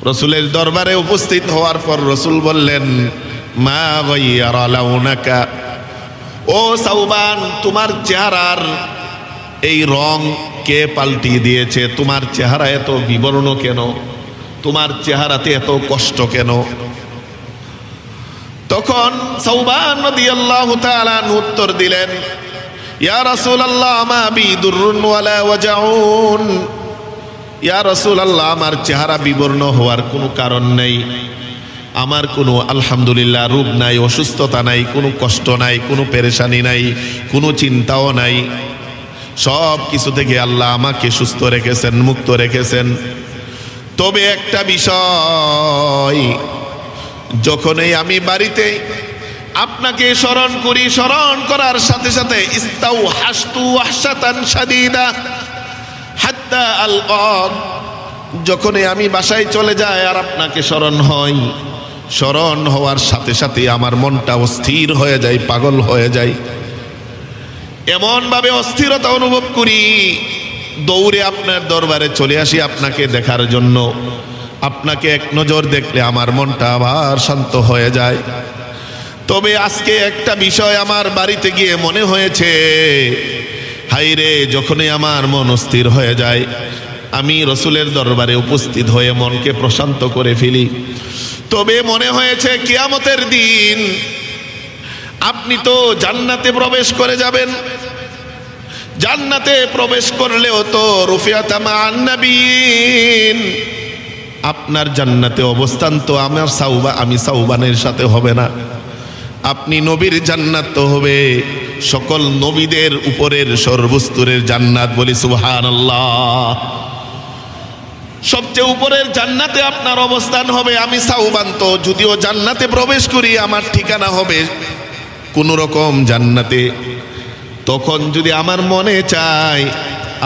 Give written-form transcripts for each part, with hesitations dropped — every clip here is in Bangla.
রসুলের দরবারে উপস্থিত হওয়ার পর রসুল বললেন, মা গায়্যারা লাউনাকা, ও সাওবান, তোমার চেহারার এই রং কে পাল্টিয়ে দিয়েছে? তোমার চেহারা এত বিবর্ণ কেন? তোমার চেহারাতে এত কষ্ট কেন? তখন সাওবান রাদিয়াল্লাহু তাআলা উত্তর দিলেন, ইয়া রাসূলুল্লাহ, মা বি দুররুন ওয়ালা ওয়াজাউন। ইয়া রাসূলুল্লাহ, আমার চেহারা বিবর্ণ হওয়ার কোনো কারণ নেই, আমার কোনো আলহামদুলিল্লাহ রোগ নাই, অসুস্থতা নাই, কোনো কষ্ট নাই, কোনো পেরেশানি নাই, কোনো চিন্তাও নাই। সব কিছু থেকে আল্লাহ আমাকে সুস্থ রেখেছেন, মুক্ত রেখেছেন। তবে একটা বিষয়, যখনই আমি বাড়িতে আপনাকে স্মরণ করি, স্মরণ করার সাথে সাথে ইস্তাউ হাসতু ওয়াহশাতান শাদীদা হাত্তা আলকাক, যখনই আমি বাসায় চলে যাই আর আপনাকে স্মরণ হয়, স্মরণ হওয়ার সাথে সাথে আমার মনটা অস্থির হয়ে যায়, পাগল হয়ে যায়। এমন ভাবে অস্থিরতা অনুভব করি, দৌড়ে আপনার দরবারে চলে আসি আপনাকে দেখার জন্য। আপনাকে এক নজর দেখলে আমার মনটা আবার শান্ত হয়ে যায়। তবে আজকে একটা বিষয় আমার বাড়িতে গিয়ে মনে হয়েছে, হাইরে, যখনই আমার মন অস্থির হয়ে যায়, আমি রসুলের দরবারে উপস্থিত হয়ে মনকে প্রশান্ত করে ফেলি। তবে মনে হয়েছে কিয়ামতের দিন আপনি তো জান্নাতে প্রবেশ করে যাবেন, জান্নাতে প্রবেশ করলেও তো রুফিয়াত মা'আন নাবিয়িন, আপনার জান্নাতে অবস্থান তো আমি সাওবানের সাথে হবে না। আপনি নবীর জান্নাত তো হবে সকল নবীদের উপরের সর্বস্তরের জান্নাত, বলি সুবহানাল্লাহ। সবচেয়ে উপরের জান্নাতে আপনার অবস্থান হবে। আমি সাওবান তো যদিও জান্নাতে প্রবেশ করি, আমার ঠিকানা হবে কোন রকম জান্নাতে। তখন যদি আমার মনে চায়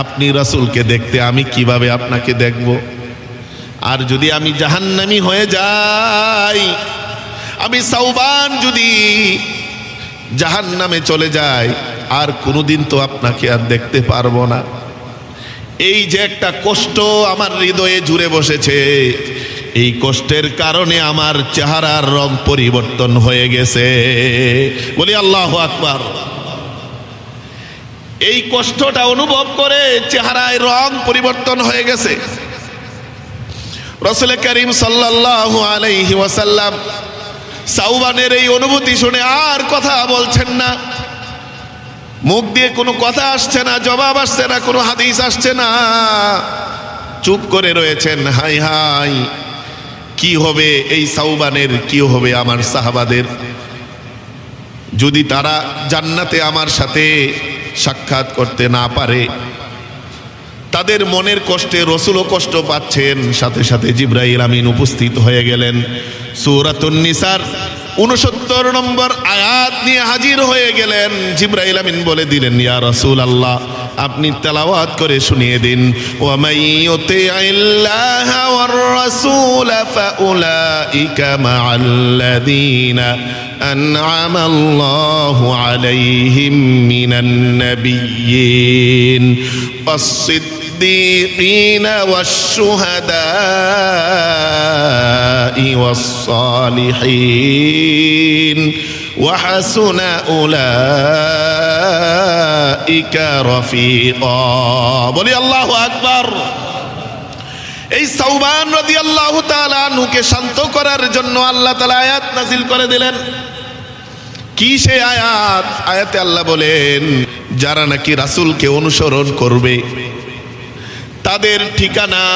আপনি রাসূলকে দেখতে, আমি কিভাবে আপনাকে দেখব? আর যদি আমি জাহান্নামী হয়ে যাই, আমি সাওবান যদি জাহান্নামে চলে যাই, আর কোনোদিন তো আপনাকে আর দেখতে পারবো না। এই যে একটা কষ্ট আমার হৃদয়ে জুড়ে বসেছে, এই কষ্টের কারণে আমার চেহারার রং পরিবর্তন হয়ে গেছে, বলি আল্লাহু আকবার। এই কষ্টটা অনুভব করে চেহারায় রং পরিবর্তন হয়ে গেছে। রাসূল করিম সাল্লাল্লাহু আলাইহি ওয়াসাল্লাম সাওবানের এই অনুভূতি শুনে আর কথা বলছেন না, মুখ দিয়ে কোনো কথা আসছে না, জবাব আসছে না, কোনো হাদিস আসছে না, চুপ করে রয়েছেন। হাই হাই, কি হবে এই সাওবানের, কি হবে আমার সাহাবাদের যদি তারা জান্নাতে আমার সাথে সাক্ষাৎ করতে না পারে? তাদের মনের কষ্টে রসুলও কষ্ট পাচ্ছেন। সাথে সাথে জিবরাইল আমিন উপস্থিত হয়ে গেলেন। সূরাতুন নিসার 69 নম্বর আয়াত নিয়ে হাজির হয়ে গেলেন। জিবরাইল আমিন বলে দিলেন, ইয়া রাসূলুল্লাহ, আপনি তেলাওয়াত করে শুনিয়ে দিন, ওয়া মাইয়ুতিইল্লাহা ওয়ার রাসূল ফাউলাইকা মা'আল্লাযীনা আন'আমাল্লাহু আলাইহিম মিনান নাবিয়্যিন والصديقين والشهداء والصالحين وحسن أولئك رفيقا, বলি আল্লাহু আকবার। এই সাওবান রাদিয়াল্লাহু তাআলা আনহুকে শান্ত করার জন্য আল্লাহ তাআলা আয়াত নাযিল করে দিলেন। কি সে আয়াত? আয়াতে আল্লাহ বলেন, যারা নাকি রাসূলকে অনুসরণ করবে তাদের ঠিকানা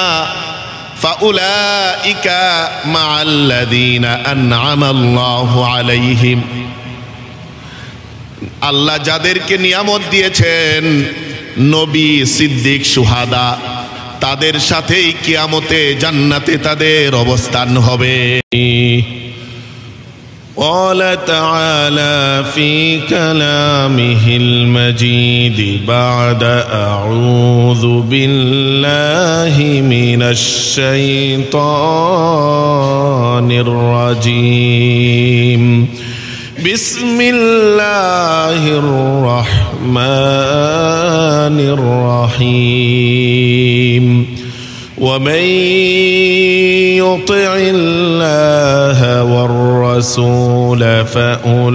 ফাউলাইকা মা'আল্লাযীনা আন'আমাল্লাহু আলাইহিম, আল্লাহ যাদেরকে নিয়ামত দিয়েছেন, নবী, সিদ্দিক, শুহাদা, তাদের সাথেই কিয়ামতে জান্নাতে তাদের অবস্থান হবে। قال تعالى في كلامه المجيد بعد أعوذ بالله من الشيطان الرجيم بسم الله الرحمن الرحيم ومن يطع الله والرسول فأولئك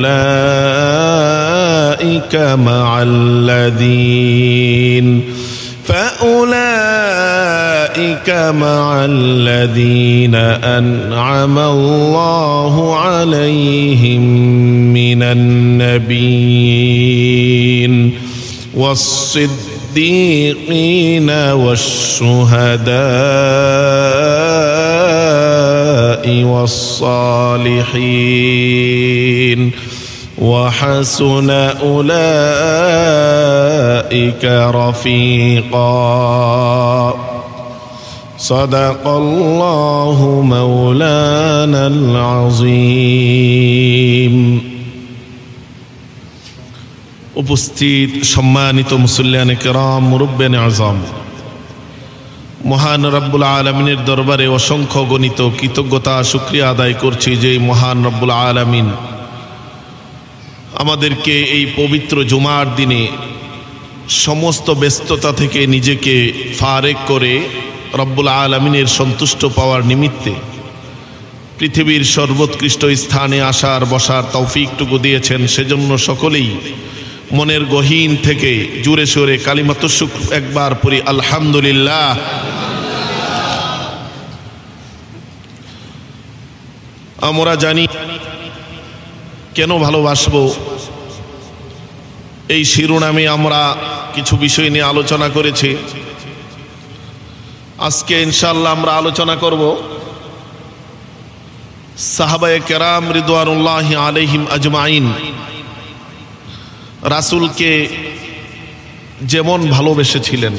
مع الذين أنعم الله عليهم من النبيين والصديقين والشهداء والصالحين وحسن أولئك رفيقا صدق الله مولانا العظيم উপস্থিত সম্মানিত মুসল্লিয়ানে কেরাম, মুরব্বিয়ানে আযম, মহান রব্বুল আলামিনের দরবারে অসংখ্য গণিত কৃতজ্ঞতা শুকরিয়া আদায় করছি যে মহান রব্বুল আলামিন আমাদেরকে এই পবিত্র জুমার দিনে সমস্ত ব্যস্ততা থেকে নিজেকে ফারেক করে রব্বুল আলামিনের সন্তুষ্ট পাওয়ার নিমিত্তে পৃথিবীর সর্বোৎকৃষ্ট স্থানে আসার বসার তৌফিকটুকু দিয়েছেন। সেজন্য সকলেই মনের গহীন থেকে জুড়ে সুরে কালিমাতু শুকর একবার পড়ি আলহামদুলিল্লাহ। আমরা জানি কেন ভালোবাসবো, এই শিরোনামে আমরা কিছু বিষয় নিয়ে আলোচনা করেছি। আজকে ইনশাআল্লাহ আমরা আলোচনা করব সাহাবায়ে কেরাম রিদওয়ানুল্লাহি আলাইহিম আজমাইন রাসূলকে যেমন ভালোবেসেছিলেন,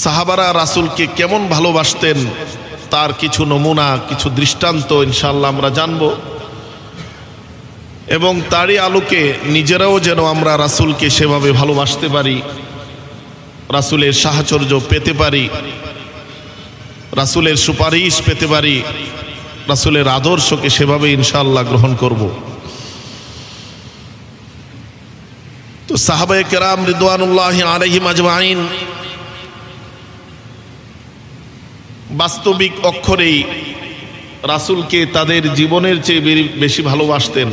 সাহাবারা রাসূলকে কেমন ভালোবাসতেন তার কিছু নমুনা, কিছু দৃষ্টান্ত ইনশাআল্লাহ আমরা জানব এবং তারই আলোকে নিজেরাও যেন আমরা রাসূলকে সেভাবে ভালোবাসতে পারি, রাসূলের সাহচর্য পেতে পারি, রাসূলের সুপারিশ পেতে পারি, রাসূলের আদর্শকে সেভাবে ইনশাআল্লাহ গ্রহণ করব। তো সাহাবায়ে কেরাম রিদওয়ানুল্লাহি আলাইহিম আজমাইন বাস্তবিক অক্ষরেই রাসূলকে তাদের জীবনের চেয়ে বেশি ভালোবাসতেন,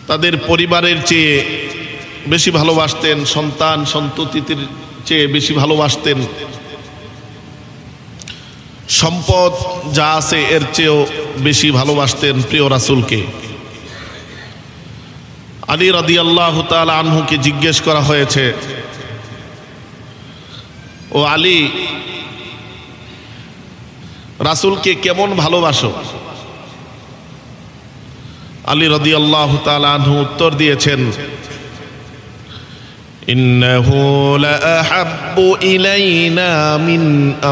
তাদের পরিবারের চেয়ে বেশি ভালোবাসতেন, সন্তান সন্ততির চেয়ে বেশি ভালোবাসতেন, সম্পদ যা আছে এর চেয়েও বেশি ভালোবাসতেন প্রিয় রাসূলকে। আলী রাদিয়াল্লাহু তাআলা আনহুকে জিজ্ঞেস করা হয়েছে, ও আলী, রাসূলকে কেমন ভালোবাসো? আলী রাদিয়াল্লাহু তাআলা আনহু উত্তর দিয়েছেন, ইন্নাহু লাআহাব্বু ইলাইনা মিন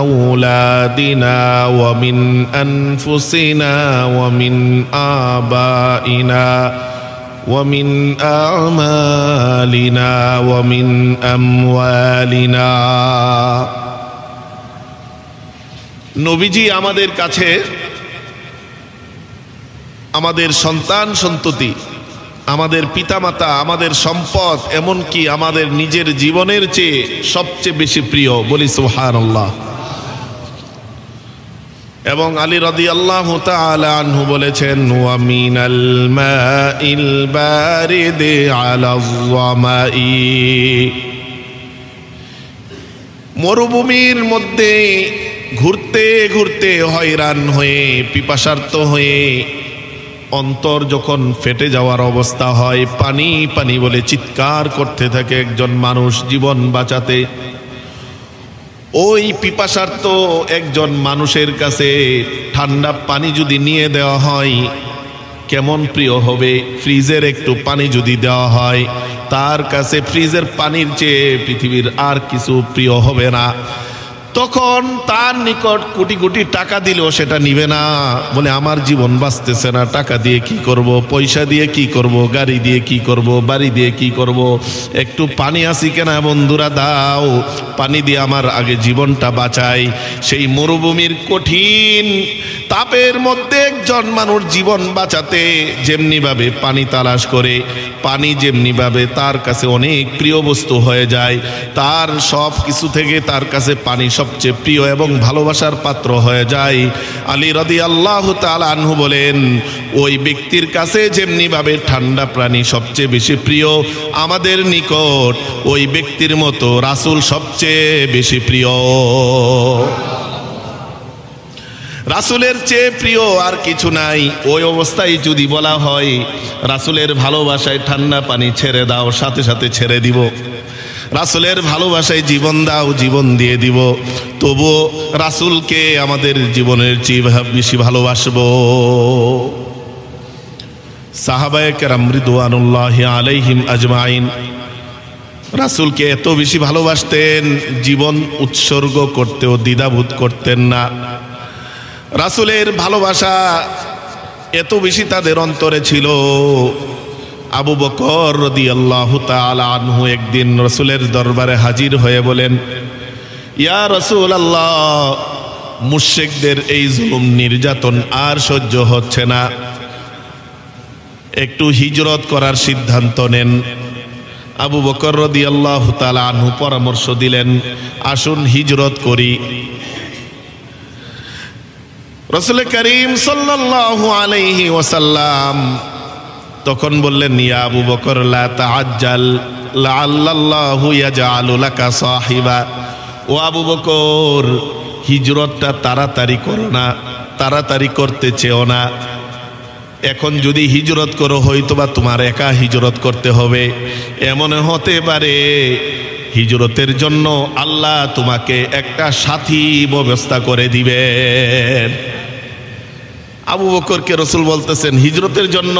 আওলাদিনা ওয়া মিন আনফুসিনা ওয়া মিন আবাইনা ومن أعمالنا ومن أموالنا। নবীজি আমাদের কাছে আমাদের সন্তান সন্ততি, আমাদের পিতামাতা, আমাদের সম্পদ, এমনকি আমাদের নিজের জীবনের চেয়ে সবচেয়ে বেশি প্রিয়। বলি সুবহানাল্লাহ। এবং আলী রাদিয়াল্লাহু তাআলা আনহু বলেছেন, ওয়া মিনাল মাইল বারিদি আলাল যামাই, মরুভূমির মধ্যে ঘুরতে ঘুরতে হয়রান হয়ে পিপাসার্ত হয়ে অন্তর যখন ফেটে যাওয়ার অবস্থা হয়, পানি পানি বলে চিৎকার করতে থাকে একজন মানুষ জীবন বাঁচাতে, ওই পিপাসার্ত একজন মানুষের কাছে ঠান্ডা পানি যদি নিয়ে দেওয়া হয় কেমন প্রিয় হবে। ফ্রিজের একটু পানি যদি দেওয়া হয় তার কাছে ফ্রিজের পানির চেয়ে পৃথিবীর আর কিছু প্রিয় হবে না। তখন তার নিকট কোটি কোটি টাকা দিলেও সেটা নিবে না, বলে আমার জীবন বাঁচতেছে না, টাকা দিয়ে কি করব, পয়সা দিয়ে কি করব, গাড়ি দিয়ে কি করব, বাড়ি দিয়ে কি করব, একটু পানি আসি কেনা বন্ধুরা দাও, পানি দিয়ে আমার আগে জীবনটা বাঁচাই। সেই মরুভূমির কঠিন তাপের মধ্যে একজন মানুষ জীবন বাঁচাতে যেমনিভাবে পানি তালাশ করে, পানি যেমনিভাবে তার কাছে অনেক প্রিয় বস্তু হয়ে যায়, তার সব কিছু থেকে তার কাছে পানি সবচেয়ে প্রিয় এবং ভালোবাসার পাত্র হয়ে যায়, আলী রাদিয়াল্লাহু তাআলা আনহু বলেন ওই ব্যক্তির কাছে যেমনিভাবে ঠান্ডা পানি সবচেয়ে বেশি প্রিয়, আমাদের নিকট ওই ব্যক্তির মতো রাসূল সবচেয়ে বেশি প্রিয়। রাসূলের চেয়ে প্রিয় আর কিছু নাই। ওই অবস্থায় যদি বলা হয় রাসূলের ভালোবাসায় ঠান্ডা পানি ছেড়ে দাও, সাথে সাথে ছেড়ে দিব। রাসূলের ভালোবাসায় জীবন দাও, জীবন দিয়ে দিব। তবুও রাসূলকে আমাদের জীবনের চেয়ে বেশি ভালোবাসবো। সাহাবায়ে কেরাম রিদওয়ানুল্লাহি আলাইহিম আজমাইন রাসূলকে এত বেশি ভালোবাসতেন, জীবন উৎসর্গ করতেও দ্বিধাবোধ করতেন না। রাসূলের ভালোবাসা এত বেশি তাদের অন্তরে ছিল। আবু বকর রাদিয়াল্লাহু তাআলা আনহু একদিন রাসূলের দরবারে হাজির হয়ে বলেন, ইয়া রাসূলুল্লাহ, মুশরিকদের এই জুলুম নির্যাতন আর সহ্য হচ্ছে না, একটু হিজরত করার সিদ্ধান্ত নেন। আবু বকর রাদিয়াল্লাহু তাআলা আনহু পরামর্শ দিলেন, আসুন হিজরত করি। রাসূল করিম সাল্লাল্লাহু আলাইহি ওয়াসাল্লাম তখন বললেন, ইয়া আবু বকর লা তাআজ্জাল লাআল্লাল্লাহু ইয়াজআলু লাকা সাহিবা। ও আবু বকর, হিজরতটা তাড়াতাড়ি করো না, তাড়াতাড়ি করতে চেও না। এখন যদি হিজরত করো হয়তোবা তোমার একা হিজরত করতে হবে, এমন হতে পারে হিজরতের জন্য আল্লাহ তোমাকে একটা সাথী ব্যবস্থা করে দিবেন। আবু বকরকে রাসূল বলতেছেন, হিজরতের জন্য?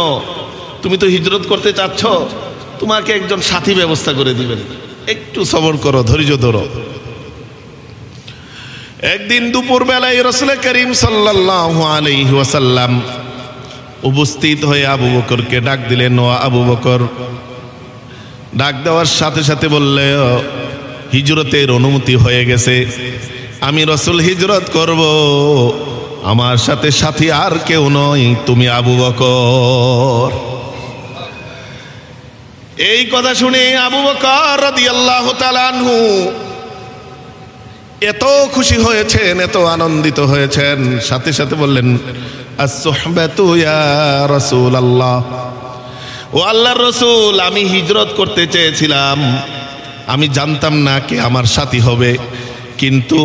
তুমি তো হিজরত করতে চাচ্ছ, তোমাকে একজন সাথী ব্যবস্থা করে দিবেন, একটু সবর করো, ধৈর্য ধরো। একদিন দুপুর বেলায় রাসূল করিম সাল্লাল্লাহু আলাইহি ওয়াসাল্লাম উপস্থিত হয়ে আবু বকরকে ডাক দিলেন। ও আবু বকর, ডাক দেওয়ার সাথে সাথে বললে, হিজরতের অনুমতি হয়ে গেছে, আমি রাসূল হিজরত করব, আমার সাথে সাথী আর কেউ নয়, তুমি আবু বকর। এই কথা শুনে আবু বকর রাদিয়াল্লাহু তাআলা আনহু এত খুশি হয়েছেন, এত আনন্দিত হয়েছেন, সাথে সাথে বললেন, আস-সুহবাতু ইয়া রাসূলুল্লাহ, ও আল্লাহর রাসূল, আমি হিজরত করতে চেয়েছিলাম, আমি জানতাম না কে আমার সাথী হবে, কিন্তু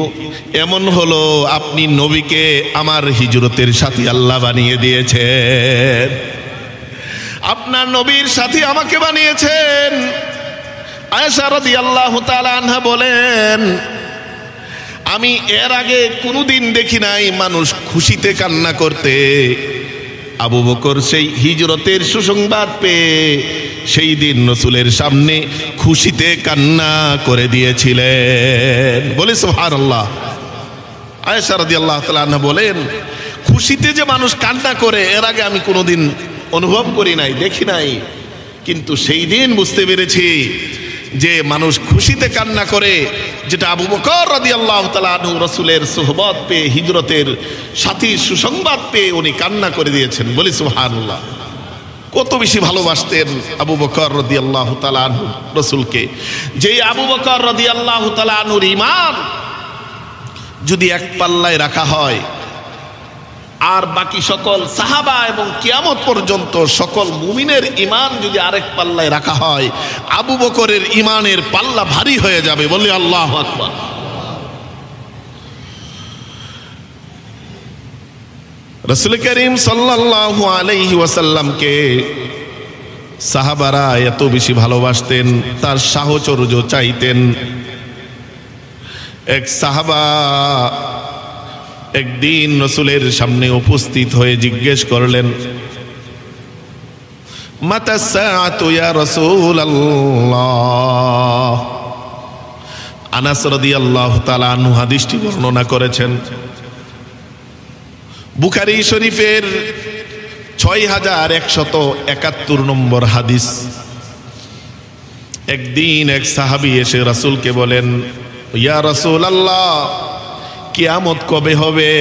এমন হলো আপনি নবীকে আমার হিজরতের সাথী আল্লাহ বানিয়ে দিয়েছেন, আপনার নবীর সাথী আমাকে বানিয়েছেন। আয়েশা রাদিয়াল্লাহু তাআলা আনহা বলেন, আমি এর আগে কোনোদিন দেখি নাই মানুষ খুশিতে কান্না করতে। আবু বকর সেই হিজরতের সুসংবাদ পেয়ে সেই দিন রাসূলের সামনে খুশিতে কান্না করে দিয়েছিলেন। বলে সুবহানাল্লাহ। আয়েশা রাদিয়াল্লাহু তাআলা আনহা বলেন, খুশিতে যে মানুষ কান্না করে এর আগে আমি কোনোদিন অনুভব করি নাই, দেখি নাই, কিন্তু সেই দিন বুঝতে পেরেছি যে মানুষ খুশিতে কান্না করে, যেটা আবু বকর রাদিয়াল্লাহু তাআলা আনহু রাসূলের সুহবত পেয়ে, হিজরতের সাথী সুসংবাদ পেয়ে উনি কান্না করে দিয়েছেন। বলি সুবহানাল্লাহ। কত বেশি ভালোবাসতেন আবু বকর রাদিয়াল্লাহু তাআলা আনহু রাসূলকে। যেই আবু বকর রাদিয়াল্লাহু তাআলা আনহুর ঈমান যদি এক পাল্লায় রাখা হয় আর বাকি সকল সাহাবা এবং কিয়ামত পর্যন্ত সকল মুমিনের ঈমান যদি আরেক পাল্লায় রাখা হয়, আবু বকরের ঈমানের পাল্লা ভারী হয়ে যাবে। বলি আল্লাহু আকবার। রাসূল করিম সাল্লাল্লাহু আলাইহি ওয়াসাল্লামকে সাহাবারা এত বেশি ভালোবাসতেন, তার সাহচর্য চাইতেন। এক সাহাবা একদিন রাসূলের সামনে উপস্থিত হয়ে জিজ্ঞেস করলেন, মাতা সাআতু ইয়া রাসূলুল্লাহ। আনাস রাদিয়াল্লাহু তাআলা আনহু হাদিসটি বর্ণনা করেছেন। বুখারী শরীফের 6171 নম্বর হাদিস। একদিন এক সাহাবী এসে রাসূলকে বলেন, ইয়া রাসূলুল্লাহ, কিয়ামত কবে হবে?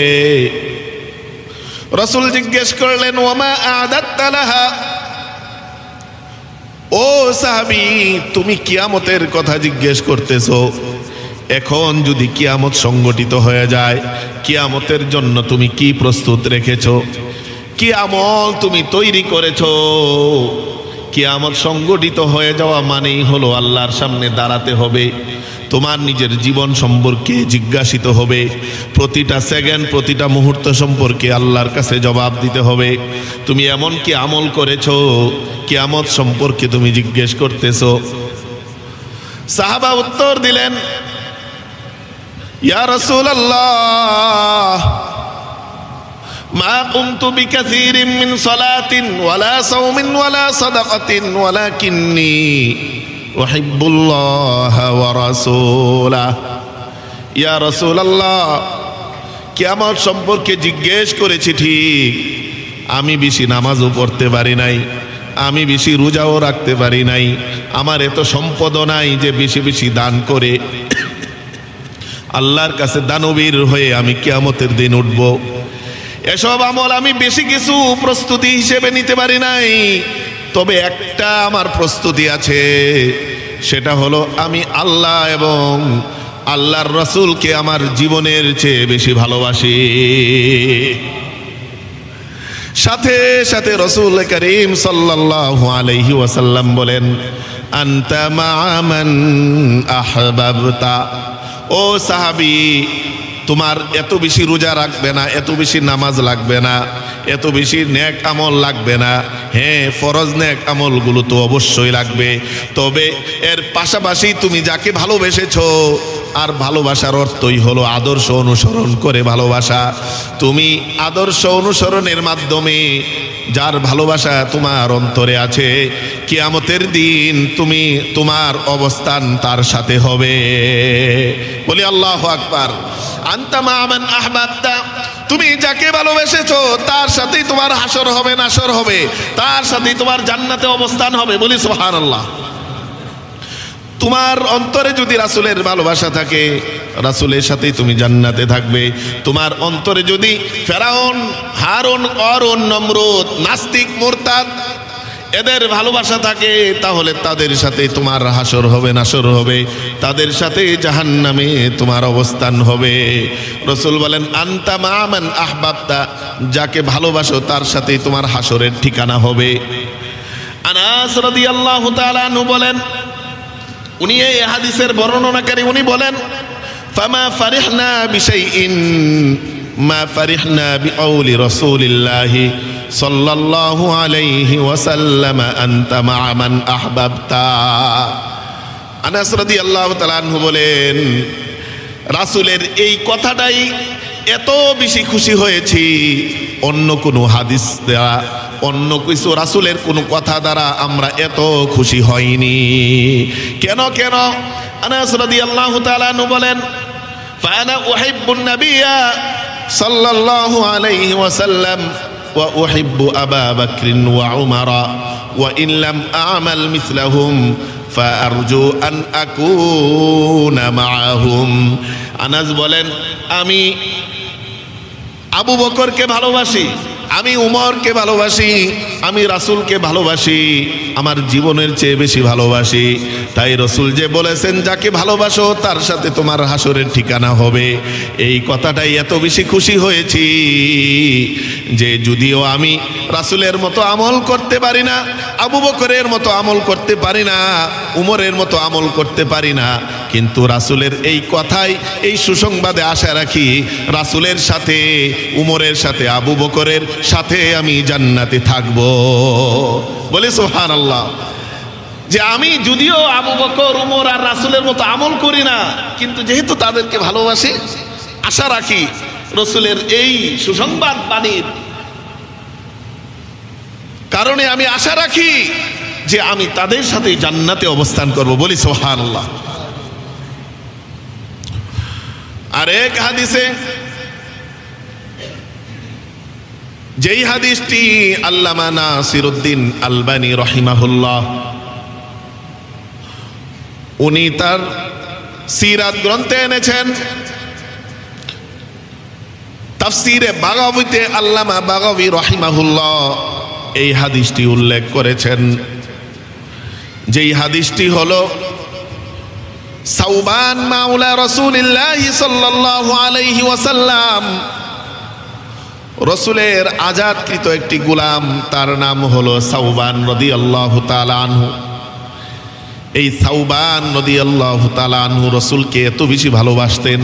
রাসূল জিজ্ঞেস করলেন ওয়ামা আ'দাত্তা লাহা, ও সাহাবী তুমি কিয়ামতের কথা জিজ্ঞেস করতেছো, এখন যদি কিয়ামত সংগঠিত হয়ে যায় কিয়ামতের জন্য তুমি কি প্রস্তুত রেখেছো, কি আমল তুমি তৈরি করেছো? কিয়ামত সংগঠিত হয়ে যাওয়া মানেই হলো আল্লাহর সামনে দাঁড়াতে হবে, তোমার নিজের জীবন সম্পর্কে জিজ্ঞাসিত হবে, প্রতিটা সেকেন্ড প্রতিটা মুহূর্ত সম্পর্কে আল্লাহর কাছে জবাব দিতে হবে। তুমি এমন কি আমল করেছো কিয়ামত সম্পর্কে তুমি জিজ্ঞেস করতেছো? সাহাবা উত্তর দিলেন ইয়া রাসূলুল্লাহ মা কুনতু বিকাসীরিন মিন সালাতিন ওয়ালা সাওমিন ওয়ালা সাদাকাতিন ওয়ালাকিন্নী উহিব্বুল্লাহ ওয়া রাসূলাহ। ইয়া রাসূলুল্লাহ কিয়ামত সম্পর্কে জিজ্ঞেস করেছি ঠিক, আমি বেশি নামাজও পড়তে পারি নাই, আমি বেশি রোজাও রাখতে পারি নাই, আমার এত সম্পদও নাই যে বেশি বেশি দান করে আল্লাহর কাছে দানবীর হয়ে আমি কিয়ামতের দিন উঠব। এসব আমল আমি বেশি কিছু প্রস্তুতি হিসেবে নিতে পারি নাই, তবে একটা আমার প্রস্তুতি আছে, সেটা হলো আমি আল্লাহ এবং আল্লাহর রাসূলকে আমার জীবনের চেয়ে বেশি ভালোবাসি। সাথে সাথে রাসূল করিম সাল্লাল্লাহু আলাইহি ওয়াসাল্লাম বলেন আনতা মা'a মান আহবাবতা, ও সাহাবী তোমার এত বেশি রোজা রাখবে না, এত বেশি নামাজ লাগবে না, এত বেশি নেক আমল লাগবে না। হ্যাঁ ফরজ নেক আমলগুলো তো অবশ্যই লাগবে, তবে এর পাশাপাশি তুমি যাকে ভালোবেসেছো, আর ভালোবাসার অর্থই হলো আদর্শ অনুসরণ করে ভালোবাসা। তুমি আদর্শ অনুসরণের মাধ্যমে যার ভালোবাসা তোমার অন্তরে আছে কিয়ামতের দিন তুমি তোমার অবস্থান তার সাথে হবে। বলি আল্লাহু আকবার। আনতা মা মান আহবাবতা, তুমি যাকে ভালোবেসেছো তার সাথেই তোমার হাসর হবে, নাসর হবে, তার সাথেই তোমার জান্নাতে অবস্থান হবে। বলি সুবহানাল্লাহ। তোমার অন্তরে যদি রাসূলের ভালোবাসা থাকে রাসূলের সাথেই তুমি জান্নাতে থাকবে। তোমার অন্তরে যদি ফেরাউন, হারুন, করুন, নমরুদ, নাস্তিক, মুরতাদ এদের ভালোবাসা থাকে তাহলে তাদের সাথে তোমার হাসর হবে, নাসর হবে, তাদের সাথে জাহান্নামে তোমার অবস্থান হবে। রাসূল বলেন আনতা মা মান আহবাবতা, যাকে ভালোবাসো তার সাথেই তোমার হাসরের ঠিকানা হবে। আনাস রাদিয়াল্লাহু তাআলা আনহু বলেন, উনি এই হাদিসের বর্ণনাকারী, উনি বলেন ফামা ফারিহনা বিশাইইন মা ফারিহনা বিকাউলি রাসূলিল্লাহি সাল্লাল্লাহু আলাইহি ওয়াসাল্লাম আনতা মা মান আহবাবতা। আনাস রাদিয়াল্লাহু তাআলা আনহু বলেন রাসূলের এই কথাটাই এত বেশি খুশি হয়েছি অন্য কোনো হাদিস দ্বারা, অন্য কিছু রাসূলের কোনো কথা দ্বারা আমরা এত খুশি হইনি। কেন কেন? আনাস রাদিয়াল্লাহু তাআলা আনহু বলেন ফাআনা উহিব্বুন নাবিয়্যা সাল্লাল্লাহু আলাইহি ওয়াসাল্লাম ওয়া উহিব্বু আবা বকর ওয়া উমর ওয়া ইন লাম আ'মাল মিসলাহুম ফাআরজু আন আকুনা মা'আহুম। আনাস বলেন আমি আবু বকরকে ভালোবাসি, আমি উমরকে ভালোবাসি, আমি রাসূলকে ভালোবাসি, আমার জীবনের চেয়ে বেশি ভালোবাসি। তাই রাসূল যে বলেছেন যাকে ভালোবাসো তার সাথে তোমার হাসরের ঠিকানা হবে, এই কথাটাই এত বেশি খুশি হয়েছি যে যদিও আমি রাসূলের মতো আমল করতে পারি না, আবু বকরের মতো আমল করতে পারি না, উমরের মতো আমল করতে পারি না, কিন্তু রাসূলের এই কথাই, এই সুসংবাদে আশা রাখি রাসূলের সাথে, উমরের সাথে, আবু বকরের সাথে আমি জান্নাতে থাকব। বলে সুবহানাল্লাহ। যে আমি যদিও আবু বকর, উমর আর রাসূলের মতো আমল করি না, কিন্তু যেহেতু তাদেরকে ভালোবাসি আশা রাখি রাসূলের এই সুসংবাদ বাণীর কারণে আমি আশা রাখি যে আমি তাদের সাথে জান্নাতে অবস্থান করব। বলি সুবহানাল্লাহ। আর এক হাদিসে, যেই হাদিসটি আল্লামা নাসিরউদ্দিন আলবানী রহিমাহুল্লাহ উনি তার সিরাত গ্রন্থে এনেছেন, তাফসীরে বাগাবীতে আল্লামা বাগাবী রাহিমাহুল্লাহ এই হাদিসটি উল্লেখ করেছেন, যেই হাদিসটি হলো সাউবান মাওলা রাসূলুল্লাহ সাল্লাল্লাহু আলাইহি ওয়াসাল্লাম, রাসূলের আজাদকৃত একটি গোলাম, তার নাম হলো সাউবান রাদিয়াল্লাহু তাআলা আনহু। এই সাউবান রাদিয়াল্লাহু তাআলা আনহু রাসূলকে এত বেশি ভালোবাসতেন,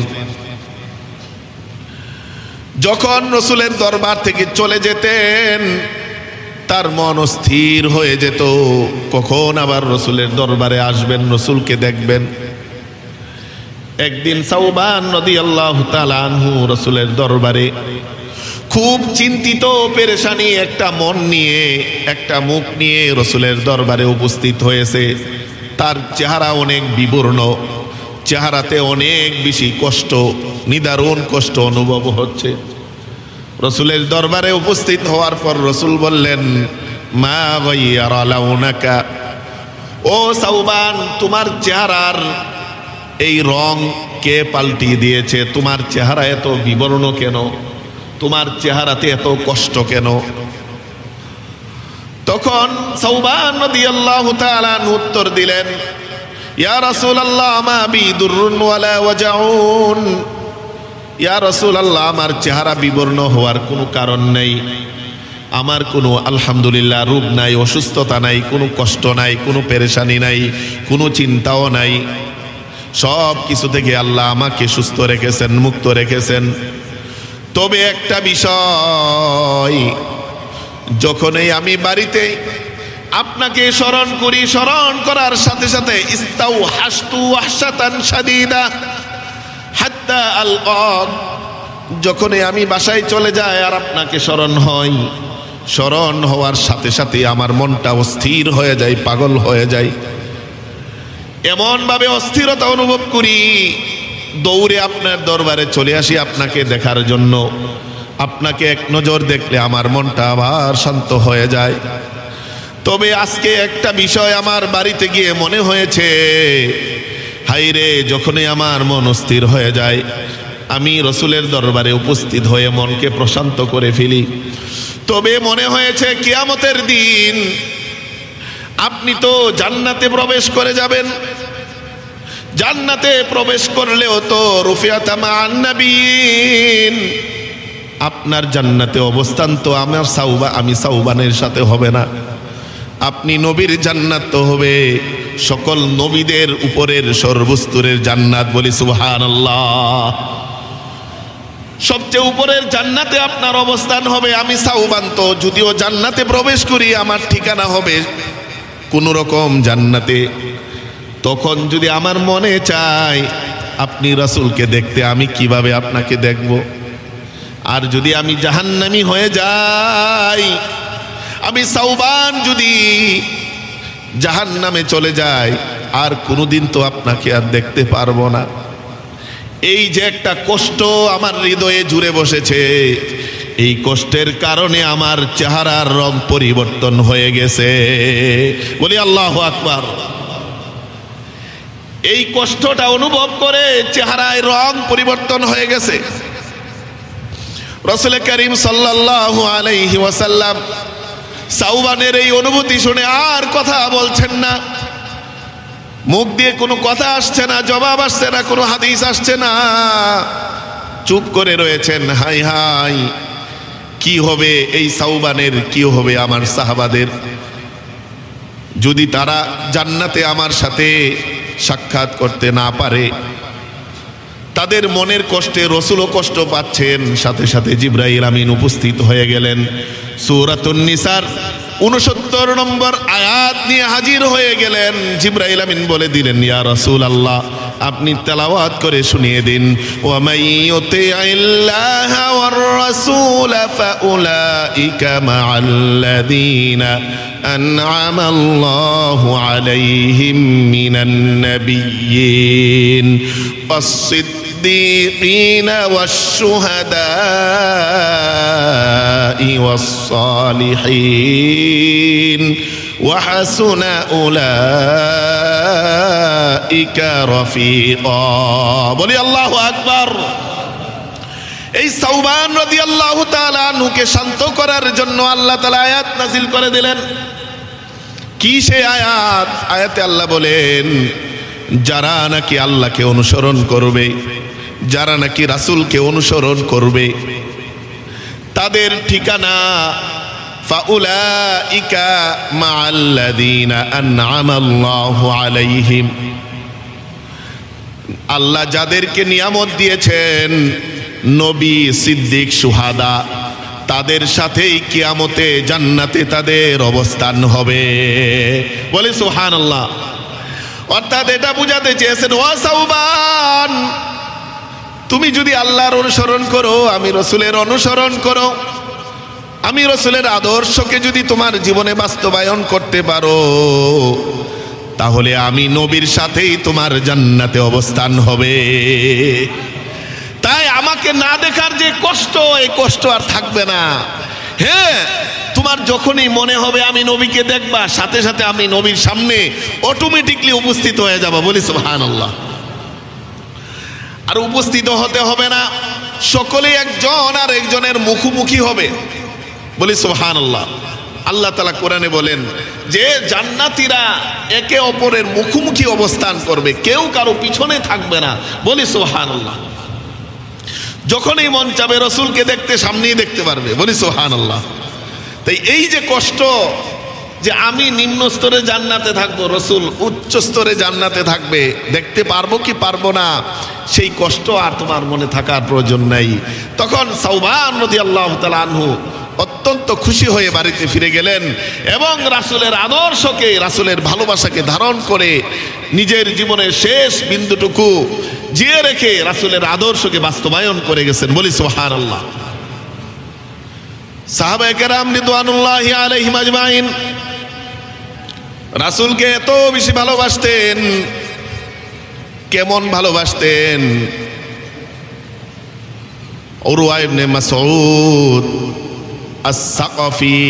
যখন রাসূলের দরবার থেকে চলে যেতেন তার মন স্থির হয়ে যেত, কখন আবার রাসূলের দরবারে আসবেন, রাসূলকে দেখবেন। একদিন সাউবান রাদিয়াল্লাহু তাআলা আনহু রাসূলের দরবারে খুব চিন্তিত পেরেশানি একটা মন নিয়ে, একটা মুখ নিয়ে রাসূলের দরবারে উপস্থিত হয়েছে। তার চেহারা অনেক বিবর্ণ, চেহারাতে অনেক বেশি কষ্ট, নিদারুণ কষ্ট অনুভব হচ্ছে। রাসূলের দরবারে উপস্থিত হওয়ার পর রাসূল বললেন, মা গায়্যারা লাউনাকা, ও সাউবান, তোমার চেহারার এই রং কে পাল্টিয়ে দিয়েছে? তোমার চেহারা এত বিবর্ণ কেন? তোমার চেহারাতে এত কষ্ট কেন? তখন সাউবান রাদিয়াল্লাহু তাআলা উত্তর দিলেন, ইয়া রাসূলুল্লাহ মা বি দুররুন ওয়ালা ওয়াজাউন, ইয়া রাসূলুল্লাহ, আমার চেহারা বিবর্ণ হওয়ার কোনো কারণ নেই, আমার কোনো আলহামদুলিল্লাহ রোগ নাই, অসুস্থতা নাই, কোনো কষ্ট নাই, কোনো পেরেশানি নাই, কোনো চিন্তাও নাই, সব কিছু থেকে আল্লাহ আমাকে সুস্থ রেখেছেন, মুক্ত রেখেছেন। তবে একটা বিষয়, যখনই আমি বাড়িতে আপনাকে স্মরণ করি, স্মরণ করার সাথে সাথে ইস্তাউহাসতু ওয়াহশাতান শাদীদা হাত্তা আলকাক, যখনই আমি বাসায় চলে যাই আর আপনাকে স্মরণ হয়, স্মরণ হওয়ার সাথে সাথে আমার মনটা অস্থির হয়ে যায়, পাগল হয়ে যায়, এমন ভাবে অস্থিরতা অনুভব করি, দৌড়ে আপনার দরবারে চলে আসি আপনাকে দেখার জন্য। আপনাকে এক নজর দেখলে আমার মনটা আবার শান্ত হয়ে যায়। তবে আজকে একটা বিষয় আমার বাড়িতে গিয়ে মনে হয়েছে, হাইরে, যখনই আমার মন অস্থির হয়ে যায় আমি রাসূলের দরবারে উপস্থিত হয়ে মনকে প্রশান্ত করে ফেলি। তবে মনে হয়েছে কিয়ামতের দিন আপনি তো জান্নাতে প্রবেশ করে যাবেন, জান্নাতে প্রবেশ করলেও তো রুফিয়াত মা'আন নাবিয়িন, আপনার জান্নাতে অবস্থান তো আমি সাউবানের সাথে হবে না। আপনি নবীর জান্নাত তো হবে সকল নবীদের উপরের সর্বস্তরের জান্নাত, বলি সুবহানাল্লাহ। সবচেয়ে উপরের জান্নাতে আপনার অবস্থান হবে, আমি সাউবান তো যদিও জান্নাতে প্রবেশ করি আমার ঠিকানা হবে কোন রকম জান্নাতে। তখন যদি আমার মনে চায় আপনি রাসূলকে দেখতে, আমি কিভাবে আপনাকে দেখব? আর যদি আমি জাহান্নামী হয়ে যাই, আমি সাউবান যদি জাহান্নামে চলে যাই, আর কোনোদিন তো আপনাকে আর দেখতে পারবো না। এই যে একটা কষ্ট আমার হৃদয়ে জুড়ে বসেছে, এই কষ্টের কারণে আমার চেহারার রং পরিবর্তন হয়ে গেছে, বলি আল্লাহু আকবার। এই কষ্টটা অনুভব করে চেহারায় রং পরিবর্তন হয়ে গেছে। রাসূল করিম সাল্লাল্লাহু আলাইহি ওয়াসাল্লাম সাউবানের এই অনুভূতি শুনে আর কথা বলছেন না, মুখ দিয়ে কোনো কথা আসছে না, জবাব আসছে না, কোনো হাদিস আসছে না, চুপ করে রয়েছেন। হাই হাই, কি হবে এই সাউবানের, কি হবে আমার সাহাবাদের যদি তারা জান্নাতে আমার সাথে সাক্ষাৎ করতে না পারে? তাদের মনের কষ্টে রাসূলও কষ্ট পাচ্ছেন। সাথে সাথে জিবরাইল আমিন উপস্থিত হয়ে গেলেন। সূরাতুন নিসার 69 নম্বর আয়াত নিয়ে হাজির হয়ে গেলেন। জিবরাইল আমিন বলে দিলেন, ইয়া রাসূলুল্লাহ, আপনি তেলাওয়াত করে শুনিয়ে দিন, ওয়া মাইয়ুতিইল্লাহা ওয়ার রাসূল ফাউলাইকা মা'আল্লাযীনা আন'আমাল্লাহু আলাইহিম মিনান নাবিয়্যিন والصديقين والشهداء والصالحين وحسن أولئك رفيقا, বলি আল্লাহু আকবার। এই সাওবান রাদিয়াল্লাহু তাআলা আনহুকে শান্ত করার জন্য আল্লাহ তাআলা আয়াত নাযিল করে দিলেন। কি সেই আয়াত? আয়াতে আল্লাহ বলেন, যারা নাকি আল্লাহকে অনুসরণ করবে, যারা নাকি রাসূলকে অনুসরণ করবে, তাদের ঠিকানা ফাউলাইকা মাআল্লাযীনা আন'আমাল্লাহু আলাইহিম, আল্লাহ যাদেরকে নিয়ামত দিয়েছেন, নবী, সিদ্দিক, শুহাদা, তাদের সাথেই কিয়ামতে জান্নাতে তাদের অবস্থান হবে। বলে সুবহানাল্লাহ। অর্থাৎ এটা বুঝাতে চেয়েছেন, ও সাওবান, তুমি যদি আল্লাহর অনুসরণ করো, আমি রাসূলের অনুসরণ করো, আমি রাসূলের আদর্শকে যদি তোমার জীবনে বাস্তবায়ন করতে পারো, তাহলে আমি নবীর সাথেই তোমার জান্নাতে অবস্থান হবে। তাই আমাকে না দেখার যে কষ্ট, এই কষ্ট আর থাকবে না। হ্যাঁ, তোমার যখনই মনে হবে আমি নবীকে দেখবা, সাথে সাথে আমি নবীর সামনে অটোমেটিকলি উপস্থিত হয়ে যাব। বলি সুবহানাল্লাহ। আর উপস্থিত হতে হবে না, সকলে একজন আর একজনের মুখোমুখি হবে। বলি সুবহানাল্লাহ। আল্লাহ তাআলা কোরআনে বলেন যে জান্নাতীরা একে অপরের মুখোমুখি অবস্থান করবে, কেউ কারো পিছনে থাকবে না। বলি সুবহানাল্লাহ। যখনই মন চাবে রাসূলকে দেখতে, সামনেই দেখতে পারবে। বলি সুবহানাল্লাহ। তাই এই যে কষ্ট, যে আমি নিম্ন স্তরে জান্নাতে থাকবো, রাসূল উচ্চ স্তরে জান্নাতে থাকবে, দেখতে পারবো কি পারবো না, সেই কষ্ট আর তোমার মনে থাকার প্রয়োজন নাই। তখন সাওবান রাদিয়াল্লাহু তাআলা আনহু অত্যন্ত খুশি হয়ে বাড়িতে ফিরে গেলেন এবং রাসূলের আদর্শকে, রাসূলের ভালোবাসাকে ধারণ করে নিজের জীবনের শেষ বিন্দুটুকু জিয়ে রেখে রাসূলের আদর্শকে বাস্তবায়ন করে গেছেন। বলি সুবহানাল্লাহ। সাহাবায়ে কেরাম রিদওয়ানুল্লাহি আলাইহিম আজমাইন রাসূলকে এত বেশি ভালোবাসতেন। কেমন ভালোবাসতেন? উরওয়া ইবনে মাসউদ আস-সাকাফি,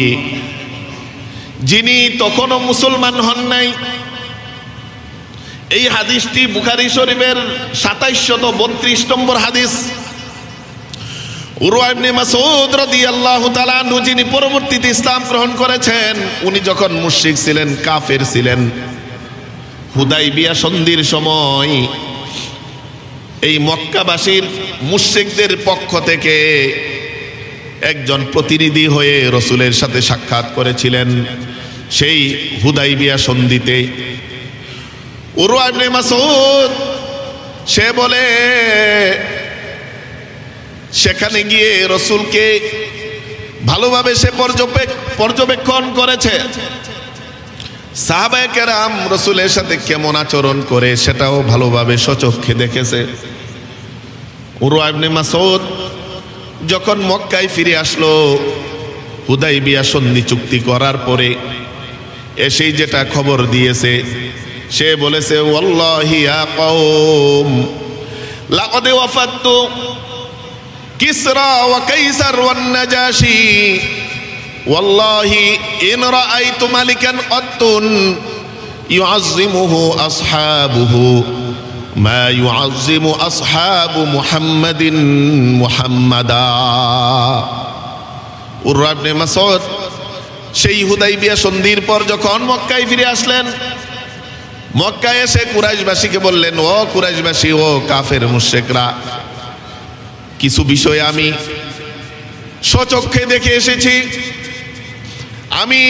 যিনি তখনও মুসলমান হন নাই, এই হাদিসটি বুখারী শরীফের 2732 নম্বর হাদিস। উরওয়া ইবনে মাসউদ রাদিয়াল্লাহু তাআলা আনহু, যিনি পরবর্তীতে ইসলাম গ্রহণ করেছেন, উনি যখন মুশরিক ছিলেন, কাফের ছিলেন, হুদাইবিয়া সন্ধির সময় এই মক্কাবাসীর মুশরিকদের পক্ষ থেকে একজন প্রতিনিধি হয়ে রাসূলের সাথে সাক্ষাৎ করেছিলেন। সেই হুদাইবিয়া সন্ধিতে উরওয়া ইবনে মাসউদ সে বলে সেখানে গিয়ে রাসূলকে ভালোভাবে সে পর্যবেক্ষণ করেছে। সাহাবায়ে কেরাম রাসূলের সাথে কেমন আচরণ করে সেটাও ভালোভাবে স্বচক্ষে দেখেছে। উরওয়া ইবনে মাসউদ যখন মক্কায় ফিরে আসলো, হুদাইবিয়া সন্ধি চুক্তি করার পরে এসেই যেটা খবর দিয়েছে, সে বলেছে, ওয়াল্লাহি ইয়া কওম লাকাদ ওয়াফাতু কিসরা ওয়া কাইসার ওয়ান নাজাশি ওয়াল্লাহি ইন রাআইতু মালিকান আতুন ইউআযযিমুহু আসহাবুহু মা ইউআযযিমু আসহাবু মুহাম্মাদিন মুহাম্মাদা। উরওয়া ইবনে মাসউদ সেই হুদাইবিয়া সন্ধির পর যখন মক্কায় ফিরে আসলেন, মক্কায় এসে কুরাইশবাসীকে বললেন, ও কুরাইশবাসী, ও কাফের মুশরিকরা, কিছু বিষয় আমি স্বচক্ষে দেখে এসেছি। আমি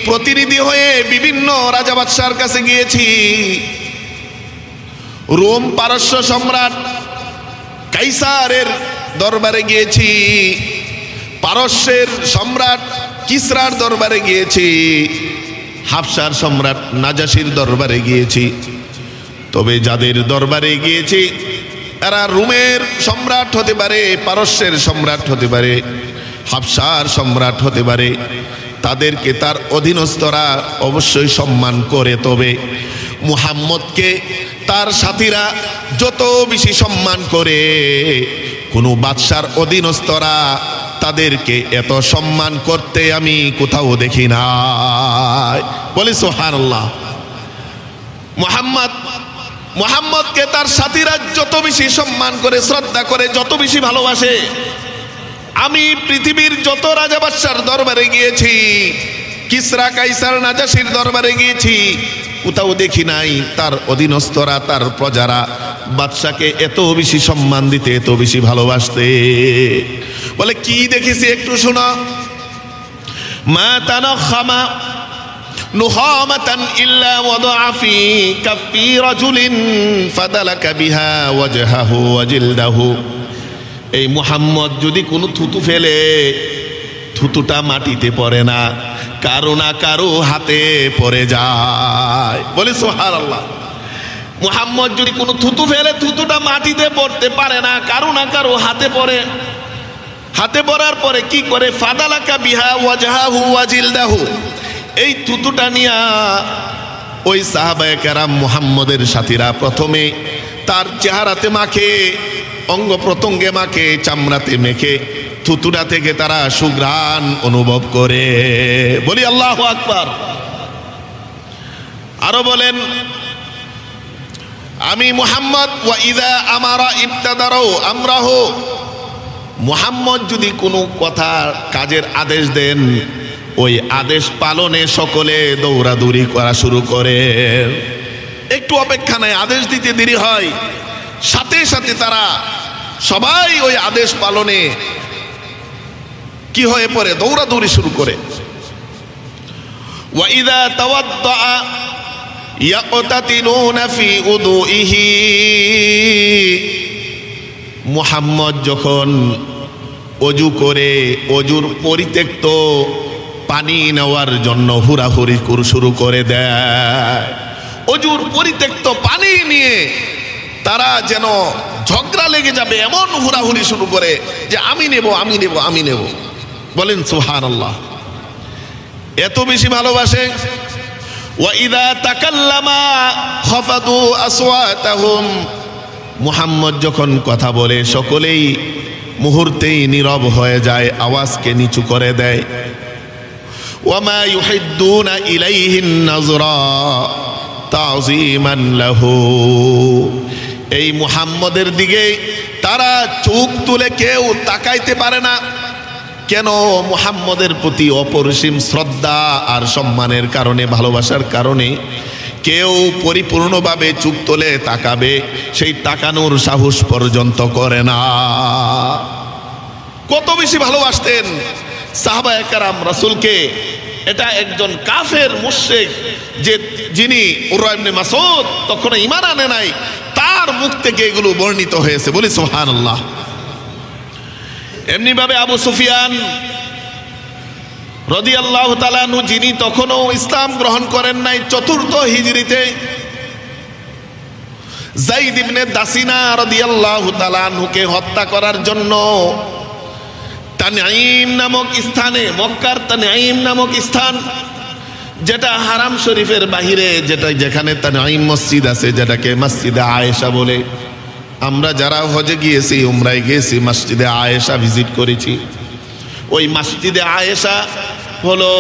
প্রতিনিধি হয়ে বিভিন্ন রাজা বাদশার কাছে গিয়েছি, রোম পারস্য সম্রাট কাইসারের দরবারে গিয়েছি, পারস্যের সম্রাট কিসরার দরবারে গিয়েছি, হাবশার সম্রাট নাজাশির দরবারে গিয়েছি। তবে যাদের দরবারে গিয়েছি তারা রোমের সম্রাট হতে পারে, পারস্যের সম্রাট হতে পারে, হাবশার সম্রাট হতে পারে, তাদেরকে তার অধীনস্থরা অবশ্যই সম্মান করে। তবে মুহাম্মদকে তার সাথীরা যত বেশি সম্মান করে, কোনো বাদশার অধীনস্থরা তাদেরকে এত সম্মান করতে আমি কোথাও দেখি না। বলি সুবহানাল্লাহ। মুহাম্মদকে তার সাথীরা যত বেশি সম্মান করে, শ্রদ্ধা করে, যত বেশি ভালোবাসে, আমি পৃথিবীর যত রাজা বাদশার দরবারে গিয়েছি, কিসরা কাইসার নাজাসির দরবারে গিয়েছি, কোথাও দেখি নাই তার অধীনস্থরা তার প্রজারা বাদশাকে এত বেশি সম্মান দিতে, এত বেশি ভালোবাসতে। বলে কি দেখেছি একটু শোনো। মা তানাখামা নুখামাতান ইল্লা ওয়াদাআ ফি কাফি রাজুলিন ফাদালাকা বিহা ওয়াজহাহু ওয়া জিলদাহু। এই মুহাম্মদ যদি কোনো থুতু ফেলে, থুতুটা মাটিতে পড়ে না, কারো না কারো হাতে পড়ে যায়। বলে সুবহানাল্লাহ। মুহাম্মদ যদি কোনো থুতু ফেলে, থুতুটা মাটিতে পড়তে পারে না, কারো না কারো হাতে পড়ে। হাতে পড়ার পরে কি করে? ফাদালাকা বিহা ওয়াজহাহু ওয়া জিলদাহু। এই থুতুটা নিয়া ওই সাহাবায়ে কেরাম মুহাম্মদের সাথীরা প্রথমে তার চেহারাতে মাখে, অঙ্গ প্রত্যঙ্গে মাখে, চামড়াতে মেখে, থুতুটা থেকে তারা সুঘ্রাণ অনুভব করে। বলি আল্লাহু আকবার। আরো বলেন, আমি মুহাম্মদ ওয়া ইযা আমারা ইবতাদারু আমরাহু। মুহাম্মদ যদি কোনো কথা কাজের আদেশ দেন, ওই আদেশ পালনে সকলে দৌড়াদৌড়ি করা শুরু করে। একটু অপেক্ষা নাই, আদেশ দিতে দেরি হয়, সাথে সাথে তারা সবাই ওই আদেশ পালনে কি হয়ে পড়ে? দৌড়াদৌড়ি শুরু করে। ওয়া ইযা তাওয়াদ্দা ইয়াকতাতিনুনা ফি উদুইহি। মুহাম্মদ যখন ওযু করে, ওযুর পরিত্যক্ত পানি নেওয়ার জন্য হুড়াহুড়ি শুরু করে দেয়। ওযুর পরিত্যক্ত পানি নিয়ে তারা যেন ঝগড়া লেগে যাবে এমন হুড়াহুড়ি শুরু করে যে আমি নেব, আমি নেব, আমি নেব। বলেন সুবহানাল্লাহ। এত বেশি ভালোবাসে। ওয়া ইযা তাকাল্লামা খাফাদু আসওয়াতাহুম। মুহাম্মদ যখন কথা বলে সকলেই মুহূর্তেই নীরব হয়ে যায়, আওয়াজকে নিচু করে দেয়। ওয়া মা ইউহিদ্দুনা ইলাইহিন নাযরা তাযীমান লাহু। এই মুহাম্মদের দিকে তারা চোখ তুলে কেউ তাকাইতে পারে না। কেন? মুহাম্মদের প্রতি অপরিসীম শ্রদ্ধা আর সম্মানের কারণে, ভালোবাসার কারণে কেউ পরিপূর্ণভাবে চোখ তুলে তাকাবে সেই তাকানোর সাহস পর্যন্ত করে না। কত বেশি ভালোবাসতেন সাহাবায়ে কেরাম রাসূলকে। এটা একজন কাফের মুশরিক, যে যিনি উরওয়া ইবনে মাসউদ তখন ঈমান আনে নাই, তার মুখ থেকে এগুলো বর্ণিত হয়েছে। বলি সুবহানাল্লাহ। এমনি ভাবে আবু সুফিয়ান রাদিয়াল্লাহু তাআলা আনহু, যিনি তখনও ইসলাম গ্রহণ করেন নাই, চতুর্থ হিজরিতে যায়েদ ইবনে দাসিনা রাদিয়াল্লাহু তাআলা আনহুকে হত্যা করার জন্য তানঈম নামক স্থানে, মক্কার তানঈম নামক স্থান, যেটা হারাম শরীফের বাহিরে, যেখানে তানঈম মসজিদ আছে, যেটাকে মসজিদে আয়েশা বলে। আমরা যারা হজে গিয়েছি, উমরায় গিয়েছি, মসজিদে আয়েশা ভিজিট করেছি। ওই মসজিদে আয়েশা হলো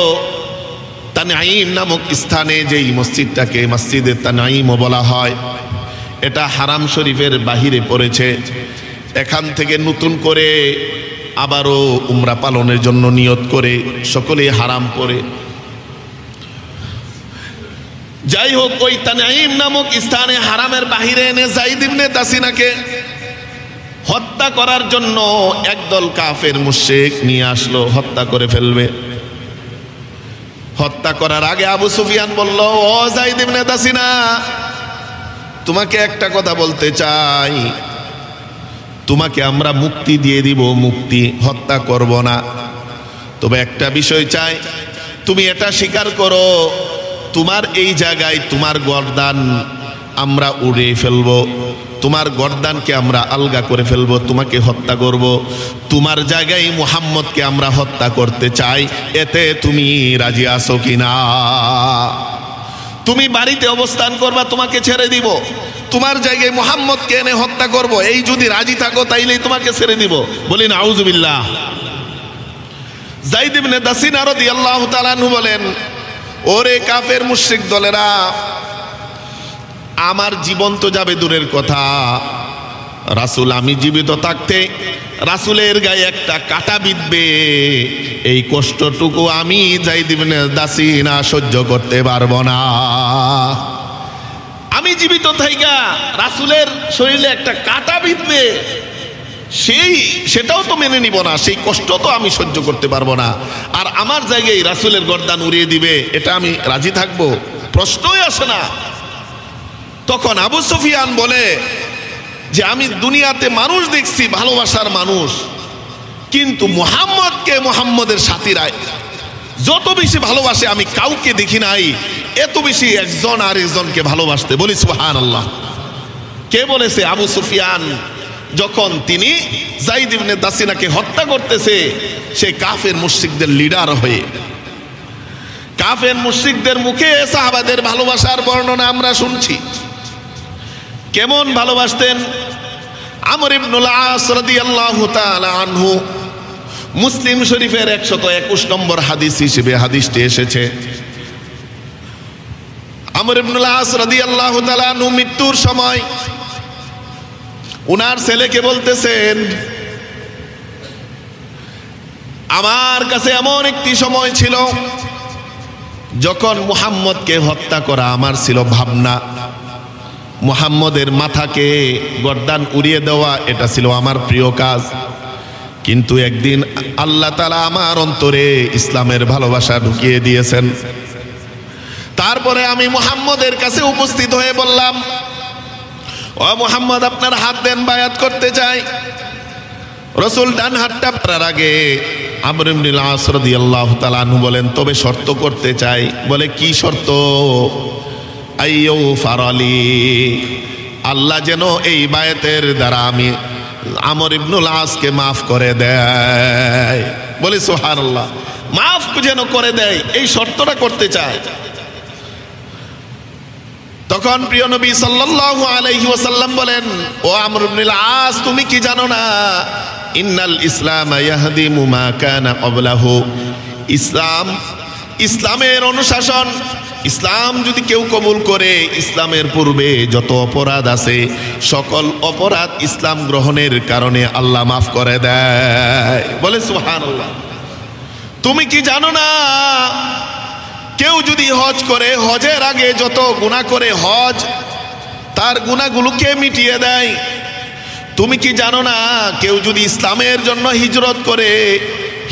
তানঈম নামক স্থানে, যেই মসজিদটাকে মসজিদে তানঈমও বলা হয়, এটা হারাম শরীফের বাহিরে পড়েছে। এখান থেকে নতুন করে আবারও উমরা পালনের জন্য নিয়ত করে সকলেই হারাম করে। যাই হোক, ওই তানঈম নামক স্থানে হারামের বাহিরে এনে যায়েদ ইবনে দাসিনাকে হত্যা করার জন্য একদল কাফের মুশরিক নিয়ে আসলো, হত্যা করে ফেলবে। হত্যা করার আগে আবু সুফিয়ান বলল, ও যায়েদ ইবনে দাসিনা, তোমাকে একটা কথা বলতে চাই, তোমাকে আমরা মুক্তি দিয়ে দিব, মুক্তি, হত্যা করব না। তবে একটা বিষয় চাই, তুমি এটা স্বীকার করো, তোমার এই জায়গায় তোমার গর্দান আমরা উড়িয়ে ফেলবো, তোমার গর্দানকে আমরা আলগা করে ফেলবো, তোমাকে হত্যা করব। তোমার জায়গায় মুহাম্মদকে আমরা হত্যা করতে চাই, এতে তুমি রাজি আছো কিনা? তুমি বাড়িতে অবস্থান করবা, তোমাকে ছেড়ে দিব। তোমার জায়গায় মুহাম্মদকে এনে হত্যা করব, এই যদি রাজি থাকো তাইলেই তোমাকে ছেড়ে দিব। বলি নাউজুবিল্লাহ। যায়েদ ইবনে দাসিনা রাদিয়াল্লাহু তাআলা আনহু বলেন, ওরে কাফের মুশরিক দলেরা, আমার জীবন তো যাবে দূরের কথা, রাসূল আমি জীবিত থাকতে রাসূলের গায়ে একটা কাঁটা বিঁধবে, এই কষ্টটুকু আমি যায়েদ ইবনে দাসিনা সহ্য করতে পারবো না। আমি জীবিত থাইকা রাসূলের শরীরে একটা কাঁটা বিঁধবে, সেটাও তো মেনে নিব না, সেই কষ্ট তো আমি সহ্য করতে পারবো না। আর আমার জায়গায় রাসূলের গর্দান উড়িয়ে দিবে, এটা আমি রাজি থাকবো? প্রশ্নই আসে না। তখন আবু সুফিয়ান বলে যে আমি দুনিয়াতে মানুষ দেখছি ভালোবাসার মানুষ, কিন্তু মুহাম্মদকে, মুহাম্মদের সাথীরা যত বেশি ভালোবাসে আমি কাউকে দেখি নাই এত বেশি একজন আর একজনকে ভালোবাসতে। বলি সুবহানাল্লাহ। কে বলেছে? আবু সুফিয়ান। যখন তিনি যায়েদ ইবনে দাসিনাকে হত্যা করতেছে, সে কাফের মুশরিকদের লিডার হয়ে, কাফের মুশরিকদের মুখে সাহাবাদের ভালোবাসার বর্ণনা আমরা শুনছি। কেমন ভালোবাসতেন? আমর ইবনুল আস রাদিয়াল্লাহু তাআলা আনহু, মুসলিম শরীফের 121 নম্বর হাদিস হিসেবে হাদিসটি এসেছে। আমর ইবনুল আস রাদিয়াল্লাহু তাআলা আনহু মৃত্যুর সময় উনার ছেলেকে বলতেছেন, আমার কাছে এমন একটি সময় ছিল যখন মুহাম্মদকে হত্যা করা আমার ছিল ভাবনা, মুহাম্মদের মাথাকে গর্দান উড়িয়ে দেওয়া এটা ছিল আমার প্রিয় কাজ, কিন্তু একদিন আল্লাহ তাআলা আমার অন্তরে ইসলামের ভালোবাসা ঢুকিয়ে দিয়েছেন। তারপরে আমি মুহাম্মদের কাছে উপস্থিত হয়ে বললাম, ও মুহাম্মদ আপনার হাত দেন, বায়াত করতে চাই। রাসূল ডান হাতটা পড়ার আগে আমর ইবনুল আস রাদিয়াল্লাহু তাআলা আনহু বলেন, তবে শর্ত করতে চাই। বলে কি শর্ত? আইয়ু ফারালি, আল্লাহ যেন এই বায়াতের দ্বারা আমি আমর ইবনুল আসকে মাফ করে দেয়। বলি সুবহানাল্লাহ। মাফ যেন করে দেয়, এই শর্তটা করতে চায়। তখন প্রিয় নবী সাল্লাল্লাহু আলাইহি ওয়াসাল্লাম বলেন, ও আমর ইবনুল আস, তুমি কি জানো না, ইন্নাল ইসলাম ইয়াহদিমু মা কানা ক্বাবলাহু, ইসলামের অনুশাসন, ইসলাম যদি কেউ কবুল করে, ইসলামের পূর্বে যত অপরাধ আছে সকল অপরাধ ইসলাম গ্রহণের কারণে আল্লাহ মাফ করে দেয়। বলে সুবহানাল্লাহ। তুমি কি জানো না, কেউ যদি হজ করে, হজের আগে যত গুনাহ করে হজ তার গুনাহগুলোকে মিটিয়ে দেয়। তুমি কি জানো না, কেউ যদি ইসলামের জন্য হিজরত করে,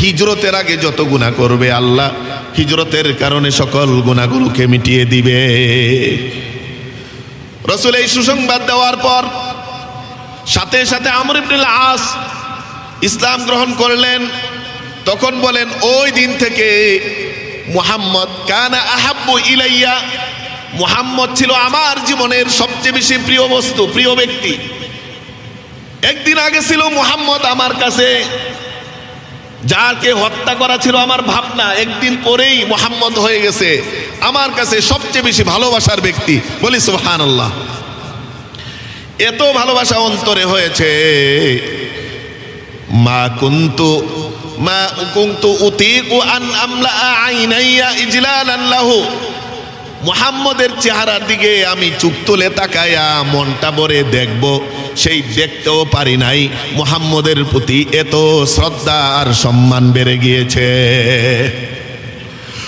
হিজরতের আগে যত গুনাহ করবে আল্লাহ হিজরতের কারণে সকল গুনাহগুলোকে মিটিয়ে দিবে। রাসূল এই সুসংবাদ দেওয়ার পর সাথে সাথে আমর ইবনুল আস ইসলাম গ্রহণ করলেন। তখন বলেন, ওই দিন থেকে মুহাম্মদ কানা আহাব্বু ইলাইয়া, মুহাম্মদ ছিল আমার জীবনের সবচেয়ে বেশি প্রিয় বস্তু, প্রিয় ব্যক্তি। একদিন আগে ছিল মুহাম্মদ আমার কাছে, যাকে হত্যা করা ছিল আমার ভাবনা, একদিন পরেই মুহাম্মদ হয়ে গেছে আমার কাছে সবচেয়ে বেশি ভালোবাসার ব্যক্তি। বলি সুবহানাল্লাহ। এত ভালোবাসা অন্তরে হয়েছে, মা কুনতু উতিকু আন আমলা আইনাইয়া ইজলালান লাহু, মুহাম্মদের চেহারার দিকে আমি চোখ তুলে তাকায়া মনটা ভরে দেখব, সেই দেখতেও পারি নাই। মুহাম্মদের প্রতি এত শ্রদ্ধা আর সম্মান বেড়ে গিয়েছে।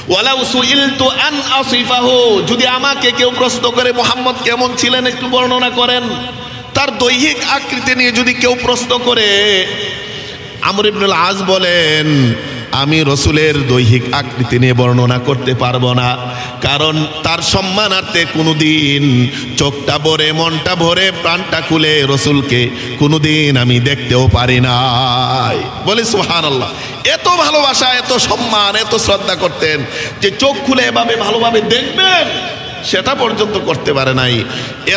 ওয়ালাউ সুইলতু আন আসিফাহু, যদি আমাকে কেউ প্রশ্ন করে মুহাম্মদ কেমন ছিলেন একটু বর্ণনা করেন, তার দৈহিক আকৃতি নিয়ে যদি কেউ প্রশ্ন করে, আমর ইবনুল আস বলেন, আমি রসুলের দৈহিক আকৃতি নিয়ে বর্ণনা করতে পারবো না, কারণ তার সম্মানার্থে কোনোদিন চোখটা ভরে, মনটা ভরে, প্রাণটা খুলে রসুলকে কোনোদিন আমি দেখতেও পারি নাই। বলে সুবহানাল্লাহ। এত ভালোবাসা, এত সম্মান, এত শ্রদ্ধা করতেন যে চোখ খুলে এভাবে ভালোভাবে দেখবেন সেটা পর্যন্ত করতে পারে নাই।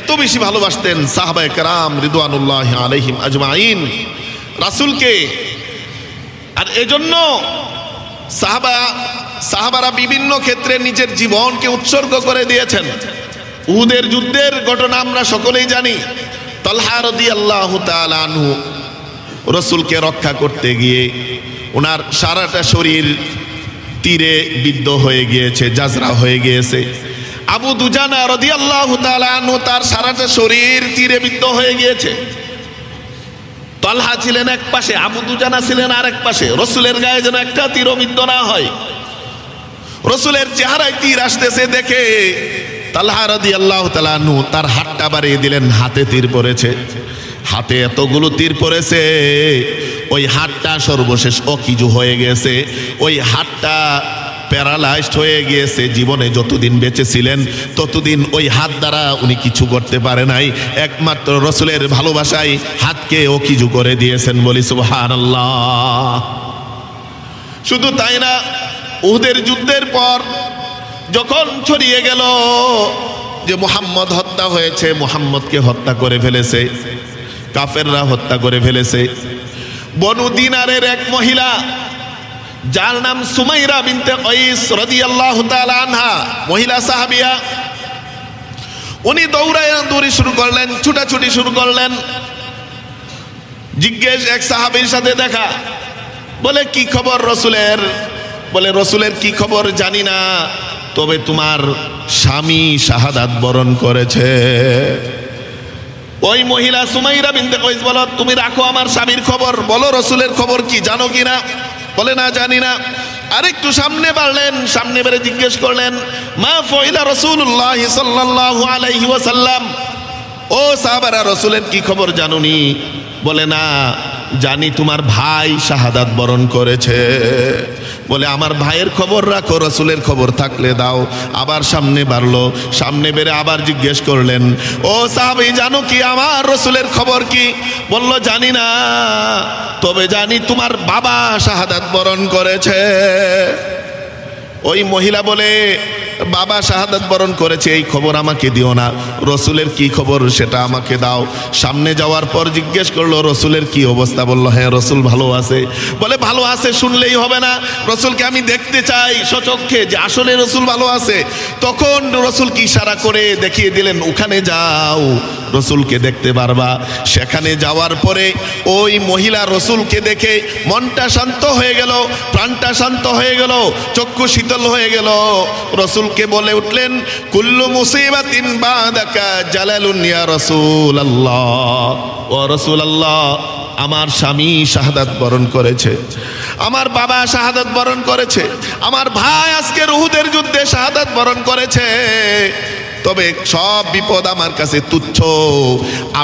এত বেশি ভালোবাসতেন সাহাবায়ে কেরাম রিদওয়ানুল্লাহি আলাইহিম আজমাইন রাসূলকে। আর এজন্য সাহাবারা বিভিন্ন ক্ষেত্রে নিজের জীবনকে উৎসর্গ করে দিয়েছেন। উহুদের যুদ্ধের ঘটনা আমরা সকলেই জানি। তালহা রাদিয়াল্লাহু তাআলা আনহু রাসূলকে রক্ষা করতে গিয়ে ওনার সারাটা শরীর তীরে বিদ্ধ হয়ে গিয়েছে, জাজরা হয়ে গিয়েছে। আবু দুজানা রাদিয়াল্লাহু তাআলা আনহু, তার সারাটা শরীর তীরে বিদ্ধ হয়ে গিয়েছে। তলহা ছিলেন এক পাশে, আবু দুজানা ছিলেন আর এক পাশে। রসুলের গায়ে যেন একটা তীর বিদ্ধ না হয়। রসুলের চেহারায় তীর আসতেছে দেখে তালহা রাদিয়াল্লাহু তাআলা আনহু তার হাতটা বাড়িয়ে দিলেন, হাতে তীর পড়েছে। হাতে এতগুলো তীর পড়েছে, ওই হাতটা সর্বশেষ অকিজু হয়ে গেছে, ওই হাতটা প্যারালাইজড হয়ে গিয়েছে। জীবনে যতদিন বেঁচে ছিলেন ততদিন ওই হাত দ্বারা উনি কিছু করতে পারে নাই, একমাত্র রসুলের ভালোবাসায় হাতকে অকিজু করে দিয়েছেন, বলি সুবহানাল্লাহ। শুধু তাই না, উহুদের যুদ্ধের পর যখন ছড়িয়ে গেল যে মুহাম্মদ হত্যা হয়েছে, মুহাম্মদকে হত্যা করে ফেলেছে, কাফেররা হত্যা করে ফেলেছে, বনু দিনারের এক মহিলা যার নাম সুমাইরা বিনতে কাইস রাদিয়াল্লাহু তাআলা আনহা, মহিলা সাহাবিয়া, উনি দৌড়ি শুরু করলেন, ছুটাছুটি শুরু করলেন। জিজ্ঞেস এক সাহাবীর সাথে দেখা, বলে কি খবর রসুলের? বলে রসুলের কি খবর জানি না, তবে তোমার স্বামী শাহাদাত বরণ করেছে। ওই মহিলা সুমাইরা বিনতে কাইস বলো, তুমি রাখো আমার স্বামীর খবর, বলো রসুলের খবর কি, জানো কি না? বলে না, জানি না। আরেকটু সামনে বাড়লেন, সামনে বেড়ে জিজ্ঞেস করলেন, মা ফাইলা রাসূলুল্লাহ সাল্লাল্লাহু আলাইহি ওয়াসাল্লাম, ও সাহাবারা রসুলের কি খবর জানোনি? বলে না, জানি তোমার ভাই শাহাদাত বরণ করেছে। বলে আমার ভাইয়ের খবর রাখো, রসুলের খবর থাকলে দাও। আবার সামনে বাড়লো, সামনে বেড়ে আবার জিজ্ঞেস করলেন, ও সাহাবী জানো কি আমার রসুলের খবর কি? বলল জানি না, তবে জানি তোমার বাবা শাহাদাত বরণ করেছে। ওই মহিলা বলে, বাবা শাহাদাত বরণ করেছে এই খবর আমাকে দিও না, রসুলের কি খবর সেটা আমাকে দাও। সামনে যাওয়ার পর জিজ্ঞেস করলো রসুলের কি অবস্থা? বললো হ্যাঁ রসুল ভালো আছে। বলে ভালো আছে শুনলেই হবে না, রসুলকে আমি দেখতে চাই সচক্ষে যে আসলে রসুল ভালো আছে। তখন রসুলকে ইশারা করে দেখিয়ে দিলেন, ওখানে যাও, রসুলকে দেখতে পারবা। সেখানে যাওয়ার পরে ওই মহিলা রসুলকে দেখে মনটা শান্ত হয়ে গেল, প্রাণটা শান্ত হয়ে গেল, চক্ষু শীতল হয়ে গেল। রসুলকে বলে উঠলেন, কুল্লু মুসিবাতিন বাদাকা জালালুন ইয়া রাসূলুল্লাহ, ও রাসূলুল্লাহ আমার স্বামী শাহাদাত বরণ করেছে, আমার বাবা শাহাদাত বরণ করেছে, আমার ভাই আজকের উহুদের যুদ্ধে শাহাদাত বরণ করেছে, তবে সব বিপদ আমার কাছে তুচ্ছ।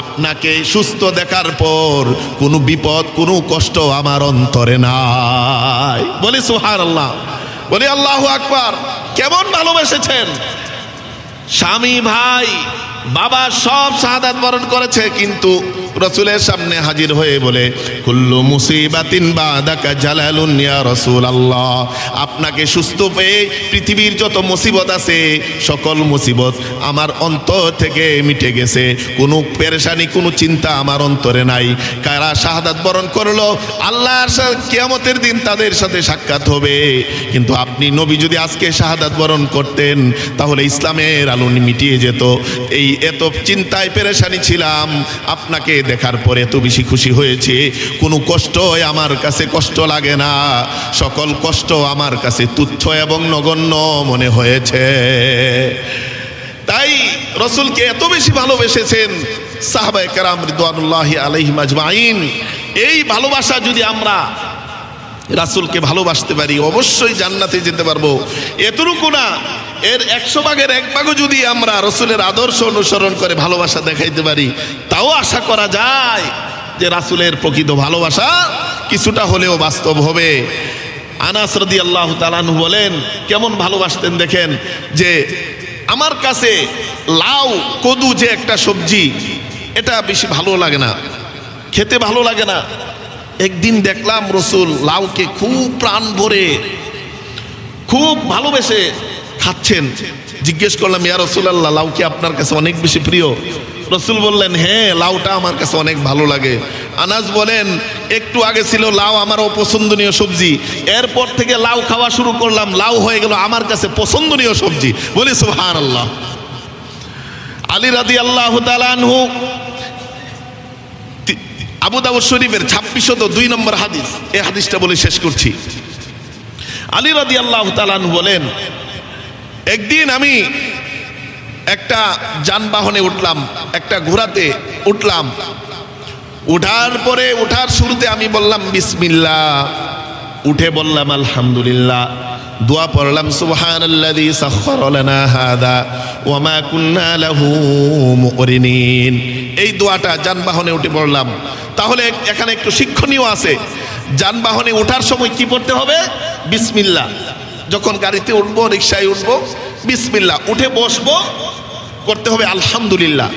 আপনাকে সুস্থ দেখার পর কোনো বিপদ কোনো কষ্ট আমার অন্তরে নাই। বলি সুবহানাল্লাহ, বলি আল্লাহু আকবার। কেমন ভালোবেসেছেন! স্বামী ভাই বাবা সব শাহাদাত বরণ করেছে, কিন্তু রসুলের সামনে হাজির হয়ে বলে, কুল্লু মুসিবাতিন বাদাকা জালালুন ইয়া রাসূলুল্লাহ, আপনাকে সুস্থ পেয়ে পৃথিবীর যত মুসিবত আছে সকল মুসিবত আমার অন্তর থেকে মিটে গেছে, কোনো পেরেশানি কোনো চিন্তা আমার অন্তরে নাই। কারা শাহাদাত বরণ করলো আল্লাহর কিয়ামতের দিন তাদের সাথে সাক্ষাৎ হবে, কিন্তু আপনি নবী যদি আজকে শাহাদাত বরণ করতেন তাহলে ইসলামের আলো মিটিয়ে যেত। এই এত চিন্তায় পেরেশানি ছিলাম, আপনাকে দেখার পরে এত বেশি খুশি হয়েছে, কোনো কষ্ট আমার কাছে কষ্ট লাগে না, সকল কষ্ট আমার কাছে তুচ্ছ এবং নগণ্য মনে হয়েছে। তাই রসুলকে এত বেশি ভালোবেসেছেন সাহাবায়ে কেরাম রিদওয়ানুল্লাহি আলাইহিম আজমাইন। এই ভালোবাসা যদি আমরা রাসূলকে ভালোবাসতে পারি অবশ্যই জান্নাতে যেতে পারবো। এতটুকু না, এর 100 ভাগের 1 ভাগও যদি আমরা রসুলের আদর্শ অনুসরণ করে ভালোবাসা দেখাইতে পারি, তাও আশা করা যায় যে রাসূলের প্রকৃত ভালোবাসা কিছুটা হলেও বাস্তব হবে। আনাস রাদিয়াল্লাহু তাআলা আনহু বলেন, কেমন ভালোবাসতেন দেখেন, যে আমার কাছে লাউ কদু যে একটা সবজি, এটা বেশি ভালো লাগে না, খেতে ভালো লাগে না। একদিন দেখলাম রসুল লাউকে খুব প্রাণ ভরে খুব ভালোবেসে খাচ্ছেন। জিজ্ঞেস করলাম, ইয়া রাসূলুল্লাহ লাউ কি আপনার কাছে অনেক বেশি প্রিয়? রসুল বললেন, হ্যাঁ লাউটা আমার কাছে অনেক ভালো লাগে। আনাস বলেন, একটু আগে ছিল লাউ আমার অপছন্দনীয় সবজি, এরপর থেকে লাউ খাওয়া শুরু করলাম, লাউ হয়ে গেল আমার কাছে পছন্দনীয় সবজি। বলি সুবহানাল্লাহ। আলী রাদিয়াল্লাহু তাআলা আনহু, আবু দাউদ শরীফের 2602 নম্বর হাদিস, এই হাদিসটা বলে শেষ করছি। আলী রাদিয়াল্লাহু তাআলা আনহু বলেন, একদিন আমি একটা যানবাহনে উঠলাম, একটা ঘোড়াতে উঠলাম, উঠার শুরুতে আমি বললাম বিসমিল্লাহ, উঠে বললাম আলহামদুলিল্লাহ, দোয়া পড়লাম সুবহানাল্লাযী সাখখারা লানা হাযা ওয়া মা কুন্না লাহু মুকরিনিন। এই দোয়াটা যানবাহনে উঠে পড়লাম। তাহলে এখানে একটু শিক্ষণীয় আছে। যানবাহনে ওঠার সময় কি পড়তে হবে? বিসমিল্লাহ। যখন গাড়িতে উঠবো, রিকশায় উঠবো, বিসমিল্লাহ। উঠে বসবো, করতে হবে আলহামদুলিল্লাহ।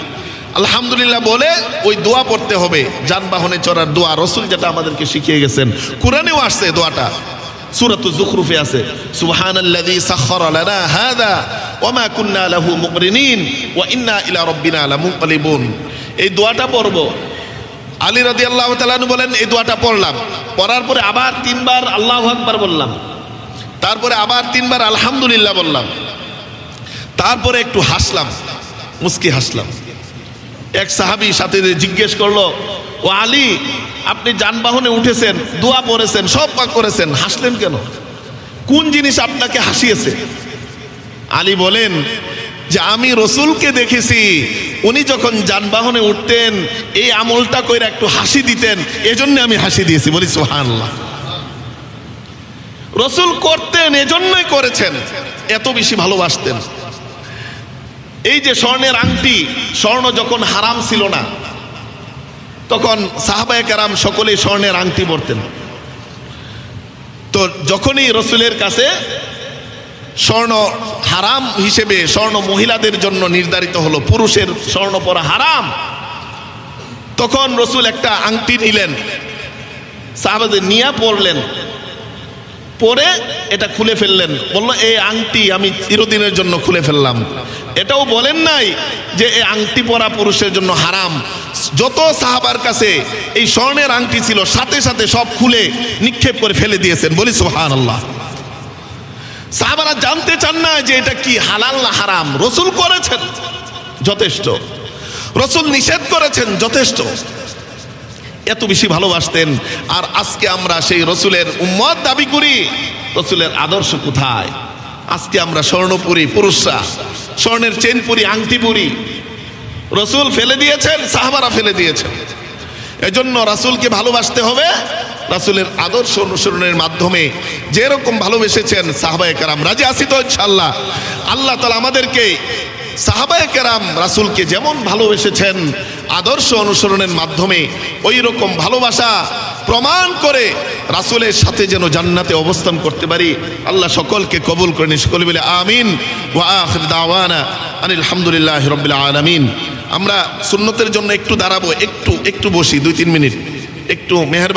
আলহামদুলিল্লাহ বলে ওই দোয়া পড়তে হবে, যানবাহনে চড়ার দোয়া। রাসূল যেটা আমাদেরকে শিখিয়ে গেছেন, কোরআনেও আসছে দোয়াটা, সূরাতুজ যুখরুফে আছে, সুবহানাল্লাযী সাখখারা লানা হাযা ওয়া মা কুন্না লাহু মুকরিনিন ওয়া ইন্না ইলা রাব্বিনা লামুনকালিবুন। এই দোয়াটা পড়ব। আলী রাদিয়াল্লাহু তাআলা আনহু বলেন এই দোয়াটা পড়লাম, পড়ার পরে আবার 3 বার আল্লাহু আকবার বললাম, তারপরে আবার 3 বার আলহামদুলিল্লাহ বললাম, তারপরে একটু হাসলাম, মুস্কি হাসলাম। এক সাহাবী সাথে জিজ্ঞেস করলো, ও আলী, আপনি যানবাহনে উঠেছেন, দোয়া পড়েছেন, সব পাক করেছেন, হাসলেন কেন? কোন জিনিস আপনাকে হাসিয়েছে? আলী বলেন যে আমি রসুলকে দেখেছি, উনি যখন যানবাহনে উঠতেন এই আমলটা কইরা একটু হাসি দিতেন, এজন্য আমি হাসি দিয়েছি। বলি সুবহানাল্লাহ। রসুল করতেন, এজন্যই করেছেন, এত বেশি ভালোবাসতেন। এই যে স্বর্ণের আংটি, স্বর্ণ যখন হারাম ছিল না, তখন সাহাবায়ে কেরাম সকলেই স্বর্ণের আংটি পরতেন। তো যখনই রসুলের কাছে স্বর্ণ হারাম হিসেবে, স্বর্ণ মহিলাদের জন্য নির্ধারিত হলো, পুরুষের স্বর্ণ পরা হারাম, তখন রসুল একটা আংটি নিলেন, সাহাবাদের নিয়ে পরলেন, পরে এটা খুলে ফেললেন, বললো এই আংটি আমি চিরদিনের জন্য খুলে ফেললাম। এটাও বলেন নাই যে এই আংটি পরা পুরুষের জন্য হারাম। যত সাহাবার কাছে এই স্বর্ণের আংটি ছিল, সাথে সাথে সব খুলে নিক্ষেপ করে ফেলে দিয়েছেন। বলি সুবহানাল্লাহ। সাহাবারা জানতে চান না যে এটা কি হালাল না হারাম, রসুল করেছেন যথেষ্ট, রসুল নিষেধ করেছেন যথেষ্ট। এত বেশি ভালোবাসতেন। আর আজকে আমরা সেই রসুলের উম্মত দাবি করি, রসুলের আদর্শ কোথায়? আজকে আমরা স্বর্ণ পরি, পুরুষরা স্বর্ণের চেন পরি, আংটি পরি। রসুল ফেলে দিয়েছেন, সাহাবারা ফেলে দিয়েছেন। এজন্য রাসূলকে ভালোবাসতে হবে, রাসূলের আদর্শ অনুসরণের মাধ্যমে। যেরকম ভালোবেসেছেন সাহাবায়ে কেরাম, রাজি আছি তো ইনশাআল্লাহ? আল্লাহ তাআলা আমাদেরকে সাহাবায়ে কেরাম রাসূলকে যেমন ভালোবেসেছেন আদর্শ অনুসরণের মাধ্যমে, ওই রকম ভালোবাসা প্রমাণ করে রাসূলের সাথে যেন জান্নাতে অবস্থান করতে পারি। আল্লাহ সকলকে কবুল করেন। সকলে বলে আমিন। ওয়া আখির দাওয়ানা আনিল হামদুলিল্লাহি রাব্বিল আলামিন। আমরা সুন্নতের জন্য একটু দাঁড়াবো, একটু বসি, 2-3 মিনিট, একটু মেহেরবানি।